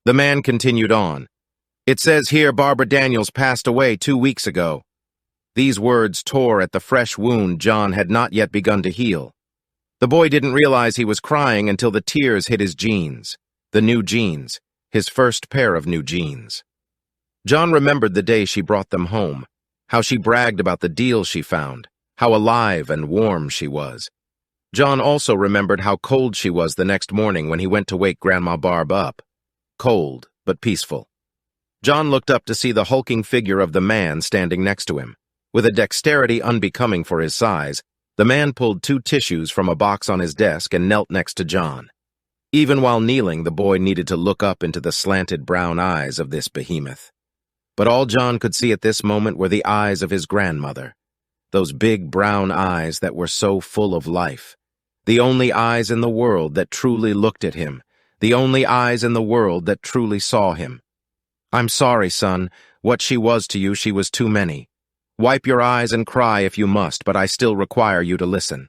The man continued on. "It says here Barbara Daniels passed away 2 weeks ago." These words tore at the fresh wound John had not yet begun to heal. The boy didn't realize he was crying until the tears hit his jeans. The new jeans. His first pair of new jeans. John remembered the day she brought them home, how she bragged about the deal she found, how alive and warm she was. John also remembered how cold she was the next morning when he went to wake Grandma Barb up. Cold, but peaceful. John looked up to see the hulking figure of the man standing next to him. With a dexterity unbecoming for his size, the man pulled 2 tissues from a box on his desk and knelt next to John. Even while kneeling, the boy needed to look up into the slanted brown eyes of this behemoth. But all John could see at this moment were the eyes of his grandmother. Those big brown eyes that were so full of life. The only eyes in the world that truly looked at him. The only eyes in the world that truly saw him. "I'm sorry, son. What she was to you, she was too many. Wipe your eyes and cry if you must, but I still require you to listen."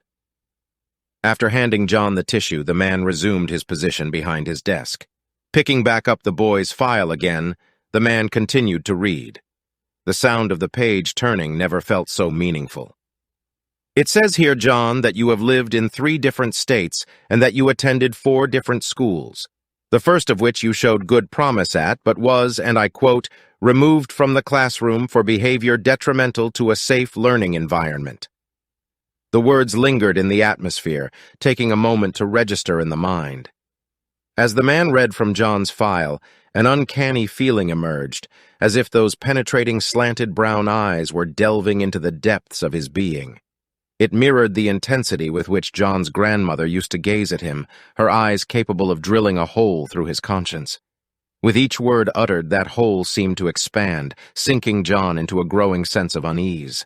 After handing John the tissue, the man resumed his position behind his desk. Picking back up the boy's file again, the man continued to read. The sound of the page turning never felt so meaningful. "It says here, John, that you have lived in 3 different states and that you attended 4 different schools. The first of which you showed good promise at, but was, and I quote, removed from the classroom for behavior detrimental to a safe learning environment." The words lingered in the atmosphere, taking a moment to register in the mind. As the man read from John's file, an uncanny feeling emerged, as if those penetrating slanted brown eyes were delving into the depths of his being. It mirrored the intensity with which John's grandmother used to gaze at him, her eyes capable of drilling a hole through his conscience. With each word uttered, that hole seemed to expand, sinking John into a growing sense of unease.